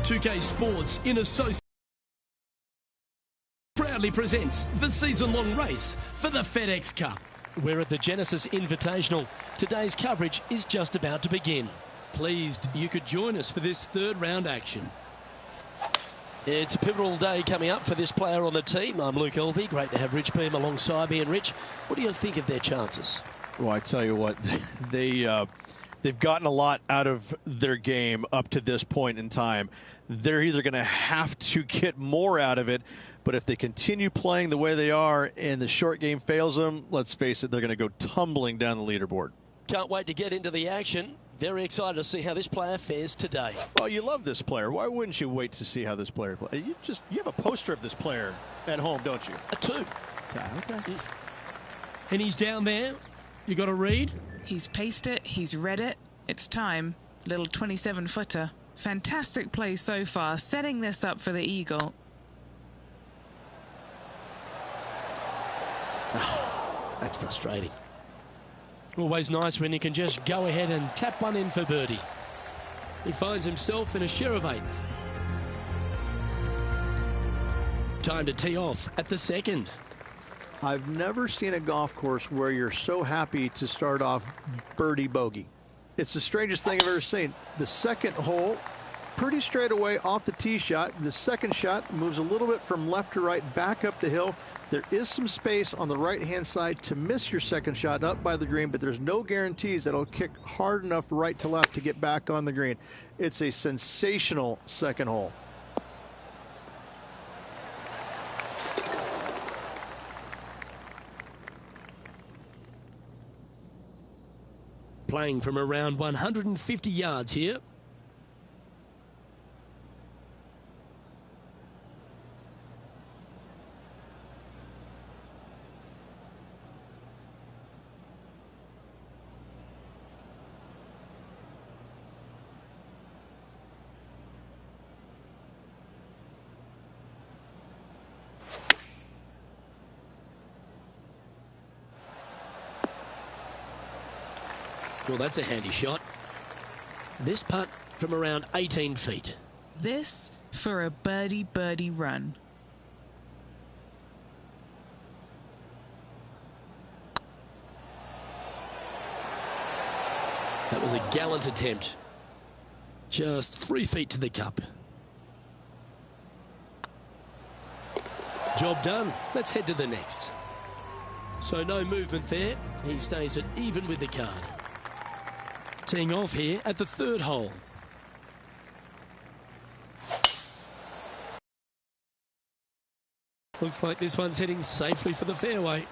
2K Sports in association proudly presents the season-long race for the FedEx Cup. We're at the Genesis Invitational. Today's coverage is just about to begin. Pleased you could join us for this third round action. It's a pivotal day coming up for this player on the team. I'm Luke Elvey. Great to have Rich Beam alongside me. And Rich, what do you think of their chances? Well, I tell you what, they've gotten a lot out of their game up to this point in time. They're either going to have to get more out of it, but if they continue playing the way they are and the short game fails them, let's face it, they're going to go tumbling down the leaderboard. Can't wait to get into the action. Very excited to see how this player fares today. Well, you love this player. Why wouldn't you wait to see how this player plays? You have a poster of this player at home, don't you? A two. Okay. And he's down there. You got to read? He's paced it. He's read it. It's time. Little 27-footer. Fantastic play so far, setting this up for the eagle. Oh, that's frustrating. Always nice when you can just go ahead and tap one in for birdie. He finds himself in a share of eighth. Time to tee off at the second. I've never seen a golf course where you're so happy to start off birdie bogey. It's the strangest thing I've ever seen. The second hole, pretty straight away off the tee shot. The second shot moves a little bit from left to right, back up the hill. There is some space on the right-hand side to miss your second shot up by the green, but there's no guarantees that it'll kick hard enough right to left to get back on the green. It's a sensational second hole. Playing from around 150 yards here. Well, that's a handy shot. This putt from around 18 feet. This for a birdie run. That was a gallant attempt. Just 3 feet to the cup. Job done. Let's head to the next. So no movement there. He stays at even with the card. Teeing off here at the third hole. Looks like this one's heading safely for the fairway.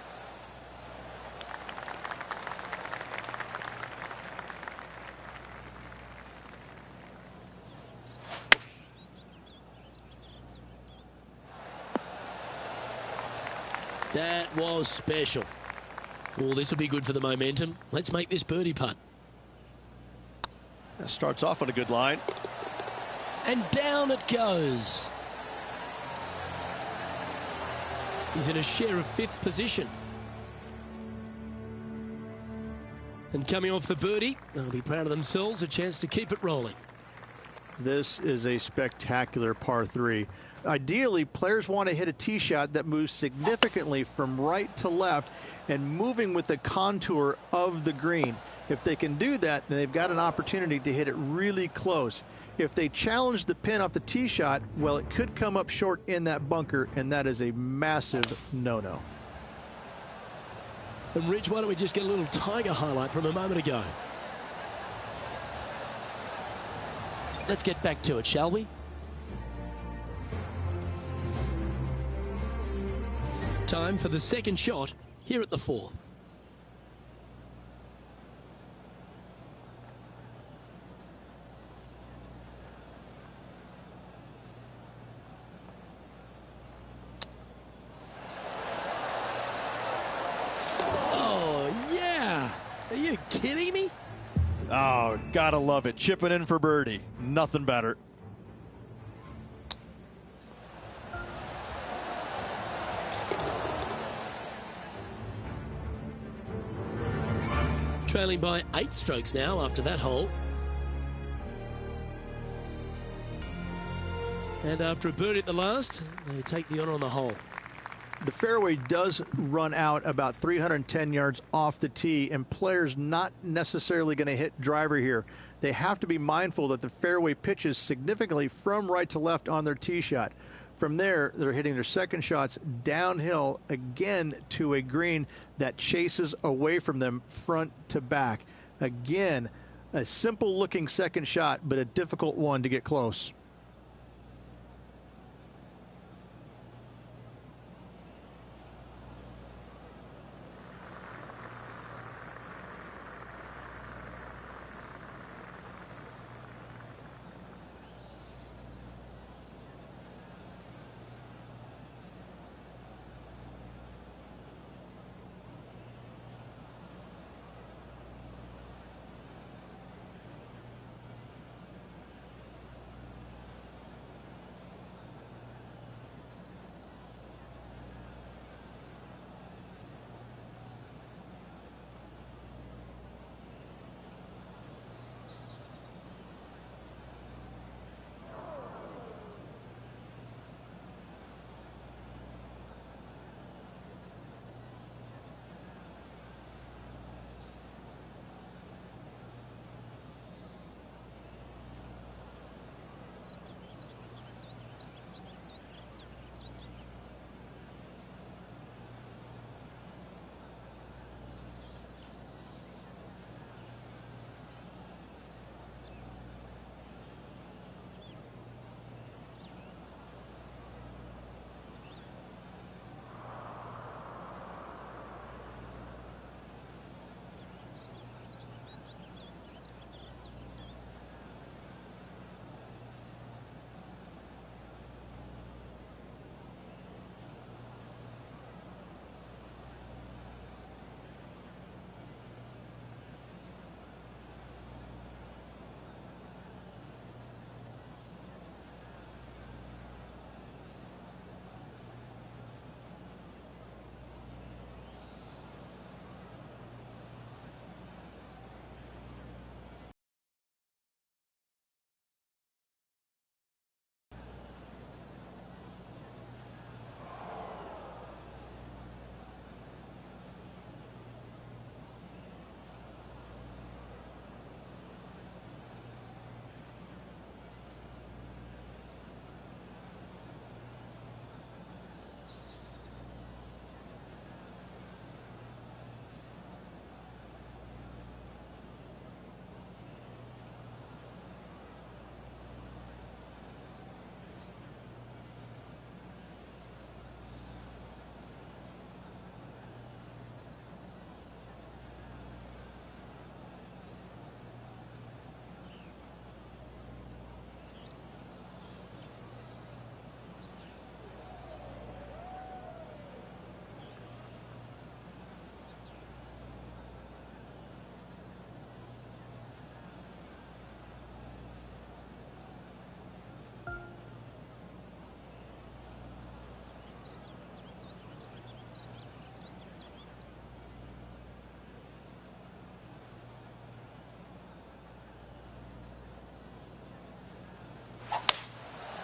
That was special. Oh, this will be good for the momentum. Let's make this birdie putt. That starts off on a good line. And down it goes. He's in a share of fifth position. And coming off the birdie, they'll be proud of themselves, a chance to keep it rolling. This is a spectacular par three. Ideally, players want to hit a tee shot that moves significantly from right to left and moving with the contour of the green. If they can do that, then they've got an opportunity to hit it really close. If they challenge the pin off the tee shot, well, it could come up short in that bunker, and that is a massive no-no. And Rich, why don't we just get a little Tiger highlight from a moment ago? Let's get back to it, shall we? Time for the second shot here at the fourth. Oh, yeah. Are you kidding me? Oh, gotta love it. Chipping in for birdie. Nothing better. Trailing by 8 strokes now after that hole. And after a birdie at the last, they take the honour on the hole. The fairway does run out about 310 yards off the tee, and players not necessarily going to hit driver here. They have to be mindful that the fairway pitches significantly from right to left on their tee shot. From there, they're hitting their second shots downhill again to a green that chases away from them front to back. Again, a simple looking second shot, but a difficult one to get close.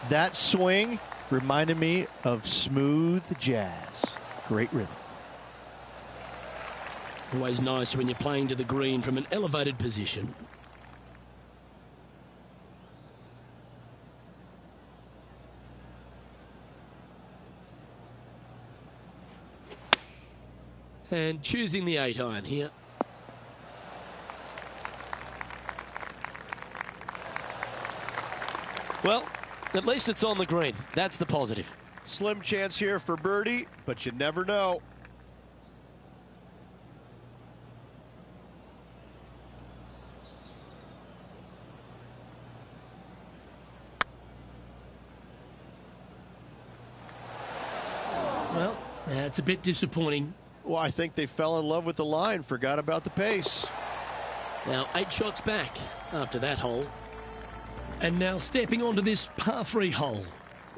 That swing reminded me of smooth jazz. Great rhythm. Always nice when you're playing to the green from an elevated position. And choosing the 8-iron here. Well, at least it's on the green. That's the positive. Slim chance here for birdie, but you never know. Well, that's a bit disappointing. Well, I think they fell in love with the line, forgot about the pace. Now 8 shots back after that hole. And now stepping onto this par 3 hole.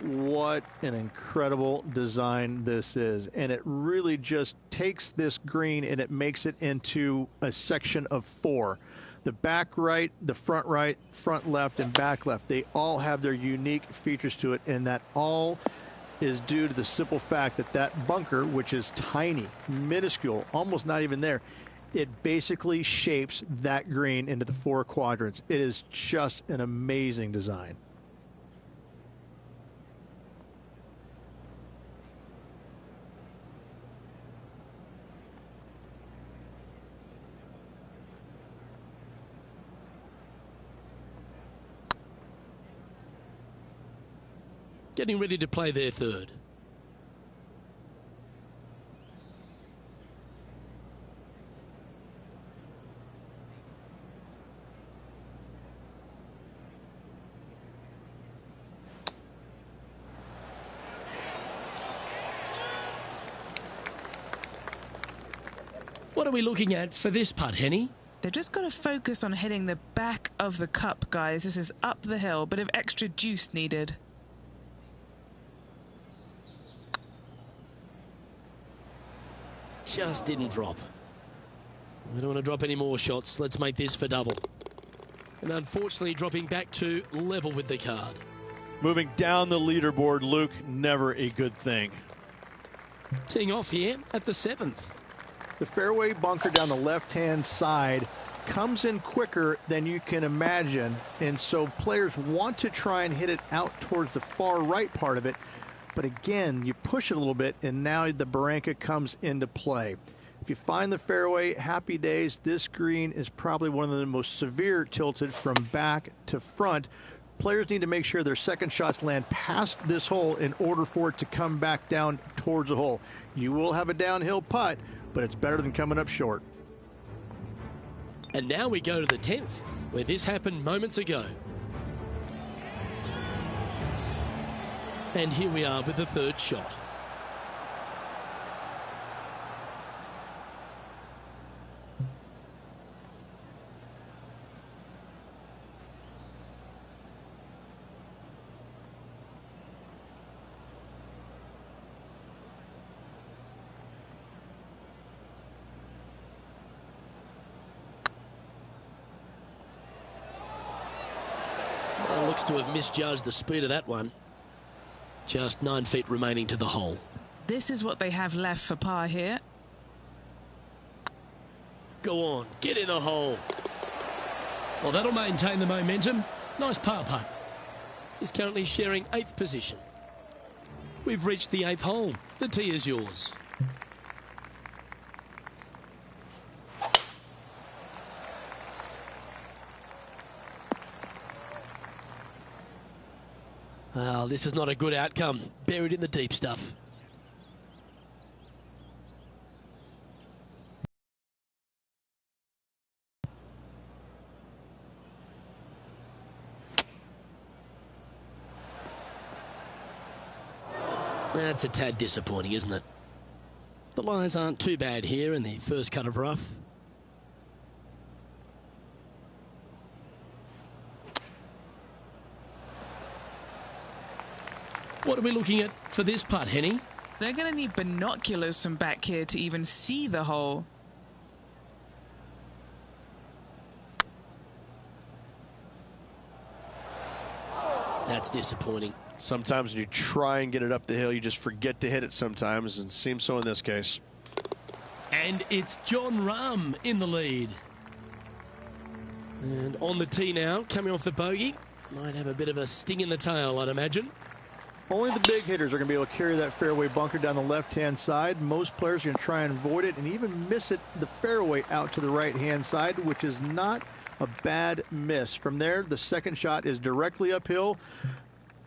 What an incredible design this is. And it really just takes this green and it makes it into a section of 4. The back right, the front right, front left, and back left, they all have their unique features to it, and that all is due to the simple fact that that bunker, which is tiny, minuscule, almost not even there, it basically shapes that green into the 4 quadrants. It is just an amazing design. Getting ready to play their third. What are we looking at for this putt, Henny? They've just got to focus on hitting the back of the cup, guys. This is up the hill, bit of extra juice needed. Just didn't drop. We don't want to drop any more shots. Let's make this for double. And unfortunately dropping back to level with the card. Moving down the leaderboard, Luke, never a good thing. Teeing off here at the 7th. The fairway bunker down the left-hand side comes in quicker than you can imagine, and so players want to try and hit it out towards the far right part of it. But again, you push it a little bit, and now the Barranca comes into play. If you find the fairway, happy days. This green is probably one of the most severe tilted from back to front. Players need to make sure their second shots land past this hole in order for it to come back down towards the hole. You will have a downhill putt, but it's better than coming up short. And now we go to the 10th, where this happened moments ago. And here we are with the third shot. Well, looks to have misjudged the speed of that one. Just 9 feet remaining to the hole. This is what they have left for par here. Go on, get in the hole. Well, that'll maintain the momentum. Nice par putt. He's currently sharing 8th position. We've reached the 8th hole. The tee is yours. Well, this is not a good outcome. Buried in the deep stuff. That's a tad disappointing, isn't it? The lies aren't too bad here in the first cut of rough. What are we looking at for this putt, Henny? They're going to need binoculars from back here to even see the hole. That's disappointing. Sometimes when you try and get it up the hill, you just forget to hit it sometimes, and it seems so in this case. And it's Jon Rahm in the lead. And on the tee now, coming off the bogey. Might have a bit of a sting in the tail, I'd imagine. Only the big hitters are going to be able to carry that fairway bunker down the left-hand side. Most players are going to try and avoid it and even miss it the fairway out to the right-hand side, which is not a bad miss. From there, the second shot is directly uphill.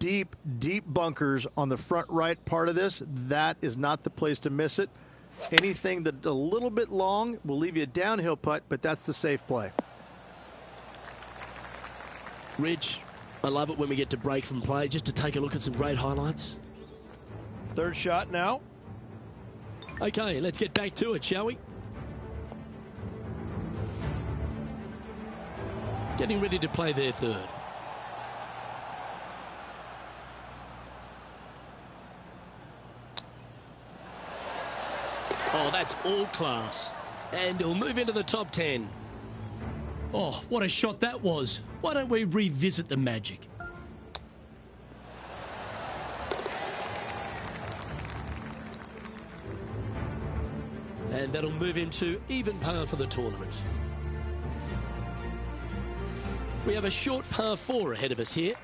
Deep, deep bunkers on the front right part of this. That is not the place to miss it. Anything that's a little bit long will leave you a downhill putt, but that's the safe play. Rich, I love it when we get to break from play just to take a look at some great highlights. Third shot now. Okay, let's get back to it, shall we? Getting ready to play their third. Oh, that's all class. And he'll move into the top 10. Oh, what a shot that was. Why don't we revisit the magic? And that'll move him to even par for the tournament. We have a short par 4 ahead of us here.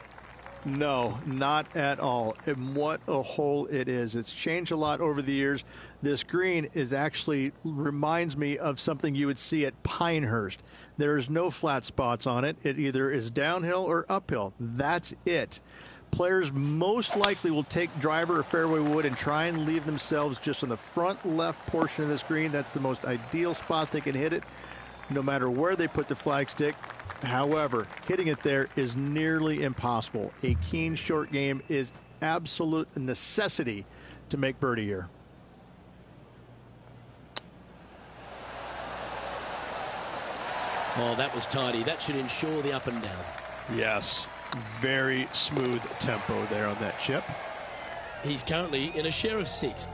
No, not at all. And what a hole it is. It's changed a lot over the years. This green reminds me of something you would see at Pinehurst. There's no flat spots on it. It either is downhill or uphill. That's it. Players most likely will take driver or fairway wood and try and leave themselves just on the front left portion of this green. That's the most ideal spot they can hit it, no matter where they put the flagstick. However, hitting it there is nearly impossible. A keen short game is absolute necessity to make birdie here. Oh, that was tidy. That should ensure the up and down. Yes, very smooth tempo there on that chip. He's currently in a share of 6th.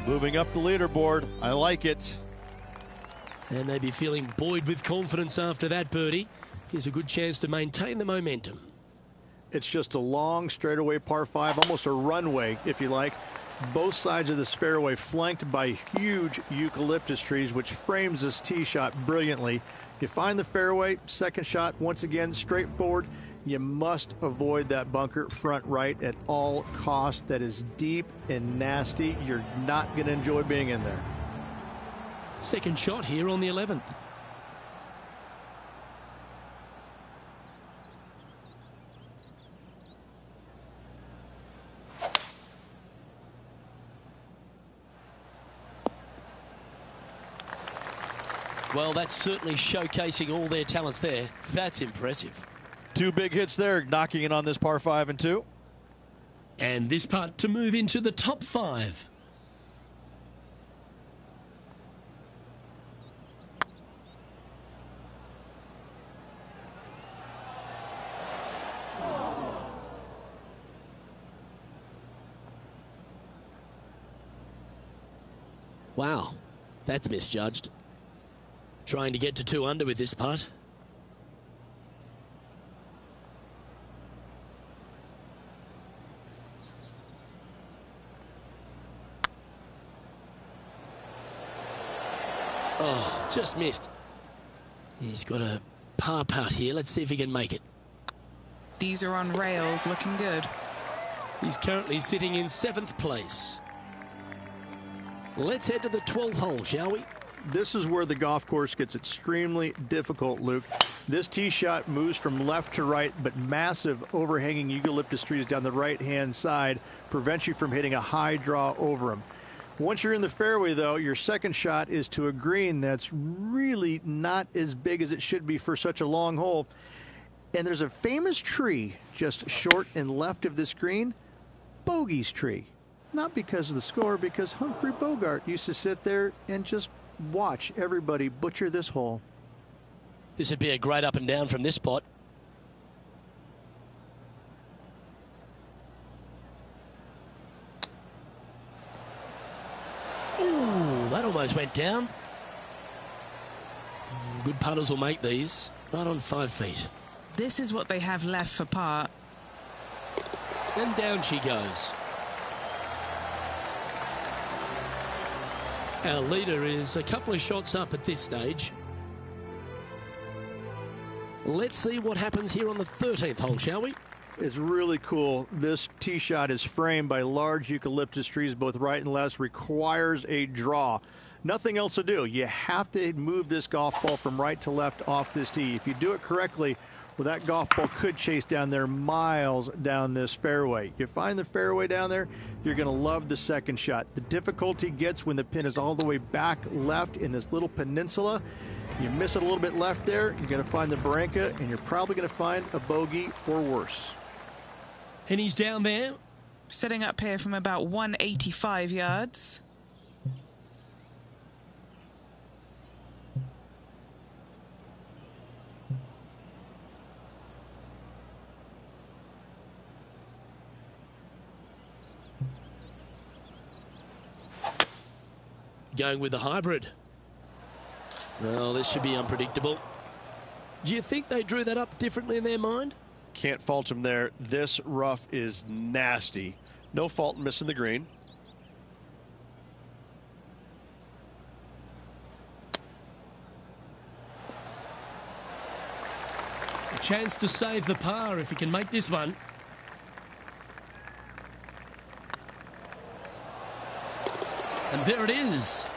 Moving up the leaderboard. I like it. And they'd be feeling buoyed with confidence after that birdie. Here's a good chance to maintain the momentum. It's just a long straightaway par 5, almost a runway, if you like. Both sides of this fairway flanked by huge eucalyptus trees, which frames this tee shot brilliantly. You find the fairway, second shot, once again, straightforward. You must avoid that bunker front right at all costs. That is deep and nasty. You're not going to enjoy being in there. Second shot here on the 11th. Well, that's certainly showcasing all their talents there. That's impressive. 2 big hits there, knocking in on this par 5 and 2. And this putt to move into the top 5. Wow, that's misjudged. Trying to get to 2 under with this putt. Oh, just missed. He's got a par putt here. Let's see if he can make it. These are on rails, looking good. He's currently sitting in 7th place. Let's head to the 12th hole, shall we? This is where the golf course gets extremely difficult, Luke. This tee shot moves from left to right, but massive overhanging eucalyptus trees down the right-hand side prevents you from hitting a high draw over them. Once you're in the fairway, though, your second shot is to a green that's really not as big as it should be for such a long hole. And there's a famous tree just short and left of this green, Bogey's tree. Not because of the score, because Humphrey Bogart used to sit there and just watch everybody butcher this hole. This would be a great up and down from this spot. Ooh, that almost went down. Good putters will make these. Right on 5 feet. This is what they have left for par. And down she goes. Our leader is a couple of shots up at this stage. Let's see what happens here on the 13th hole, shall we? It's really cool. This tee shot is framed by large eucalyptus trees, both right and left, requires a draw. Nothing else to do. You have to move this golf ball from right to left off this tee. If you do it correctly, well, that golf ball could chase down there miles down this fairway. You find the fairway down there, you're going to love the second shot. The difficulty gets when the pin is all the way back left in this little peninsula. You miss it a little bit left there, you're going to find the barranca, and you're probably going to find a bogey or worse. And he's down there. Setting up here from about 185 yards. Going with the hybrid. Well, this should be unpredictable. Do you think they drew that up differently in their mind? Can't fault him there. This rough is nasty. No fault in missing the green. A chance to save the par if he can make this one. And there it is.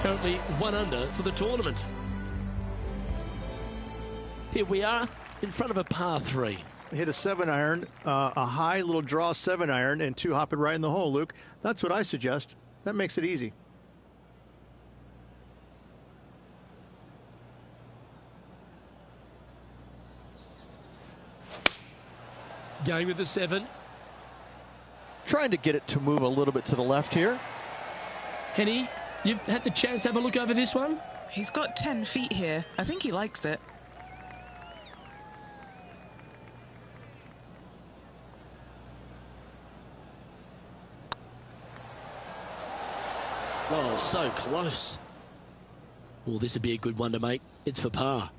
Currently 1 under for the tournament. Here we are in front of a par 3. Hit a 7-iron, a high little draw 7-iron, and 2 hop it right in the hole, Luke. That's what I suggest. That makes it easy. Going with the 7. Trying to get it to move a little bit to the left here. Henny, you've had the chance to have a look over this one? He's got 10 feet here. I think he likes it. Oh, so close. Well, this would be a good one to make. It's for par.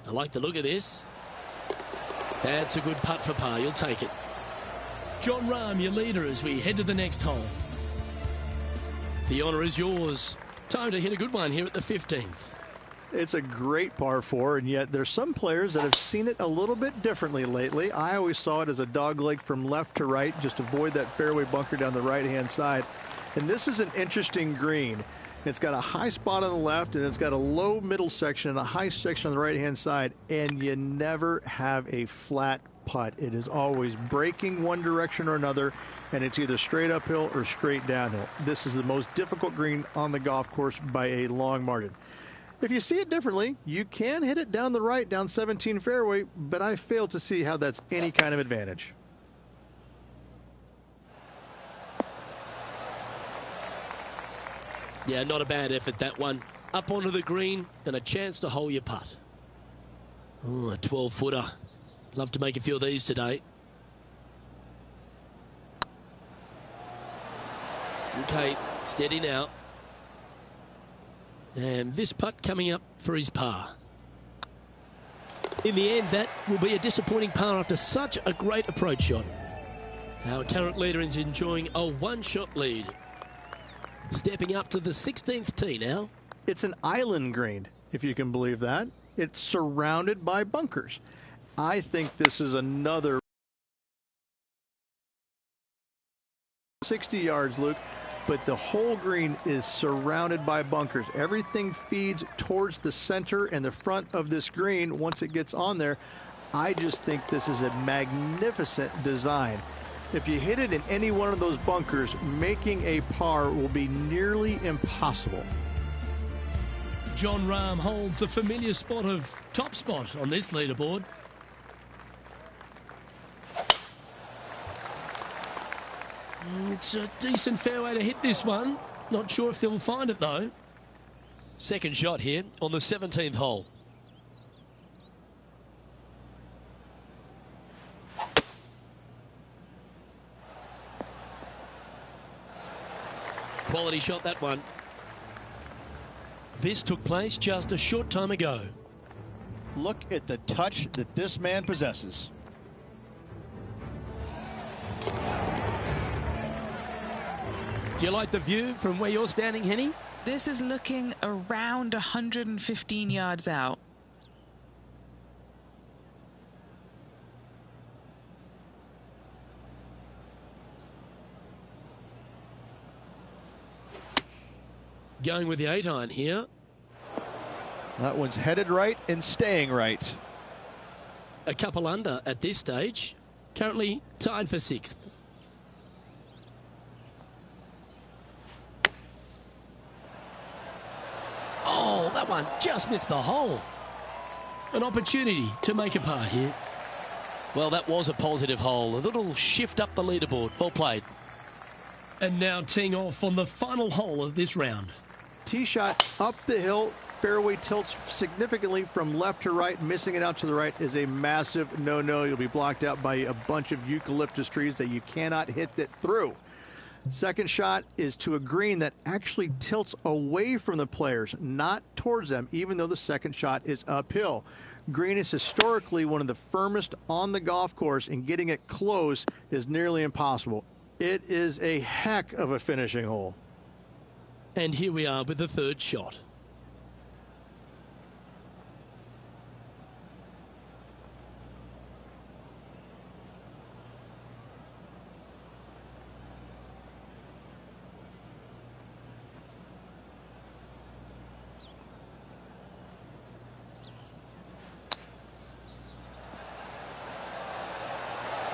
I like the look of this. That's a good putt for par. You'll take it. Jon Rahm, your leader as we head to the next hole. The honour is yours. Time to hit a good one here at the 15th. It's a great par 4, and yet there's some players that have seen it a little bit differently lately. I always saw it as a dog leg from left to right. Just avoid that fairway bunker down the right-hand side. And this is an interesting green. It's got a high spot on the left, and it's got a low middle section and a high section on the right-hand side, and you never have a flat putt. It is always breaking one direction or another, and it's either straight uphill or straight downhill. This is the most difficult green on the golf course by a long margin. If you see it differently, you can hit it down the right, down 17 fairway, but I fail to see how that's any kind of advantage. Yeah, not a bad effort, that one. Up onto the green and a chance to hole your putt. Oh, a 12-footer. Love to make a few of these today. Okay, steady now. And this putt coming up for his par. In the end, that will be a disappointing par after such a great approach shot. Our current leader is enjoying a 1-shot lead. Stepping up to the 16th tee now. It's an island green, if you can believe that. It's surrounded by bunkers. I think this is another 60 yards, Luke, but the whole green is surrounded by bunkers. Everything feeds towards the center and the front of this green once it gets on there. I just think this is a magnificent design. If you hit it in any one of those bunkers, making a par will be nearly impossible. Jon Rahm holds a familiar spot of top spot on this leaderboard. It's a decent fairway to hit this one. Not sure if they'll find it though. Second shot here on the 17th hole. Quality shot, that one. This took place just a short time ago. Look at the touch that this man possesses. Do you like the view from where you're standing, Henny? This is looking around 115 yards out. Going with the 8-iron here. That one's headed right and staying right. A couple under at this stage. Currently tied for 6th. Oh, that one just missed the hole. An opportunity to make a par here. Well, that was a positive hole. A little shift up the leaderboard. Well played. And now teeing off on the final hole of this round. Tee shot up the hill, fairway tilts significantly from left to right. Missing it out to the right is a massive no-no. You'll be blocked out by a bunch of eucalyptus trees that you cannot hit it through. Second shot is to a green that actually tilts away from the players, not towards them, even though the second shot is uphill. Green is historically one of the firmest on the golf course, and getting it close is nearly impossible. It is a heck of a finishing hole. And here we are with the third shot.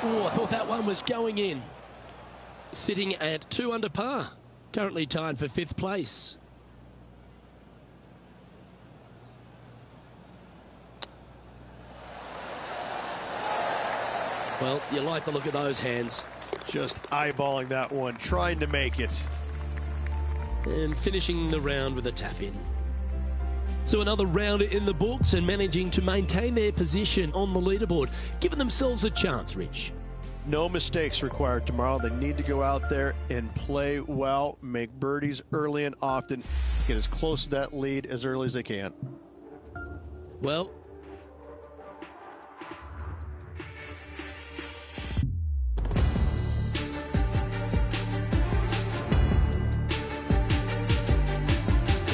Oh, I thought that one was going in. Sitting at 2 under par. Currently tied for 5th place. Well, you like the look of those hands. Just eyeballing that one, trying to make it. And finishing the round with a tap in. So another round in the books, and managing to maintain their position on the leaderboard, giving themselves a chance, Rich. No mistakes required tomorrow. They need to go out there and play well, make birdies early and often, get as close to that lead as early as they can. Well,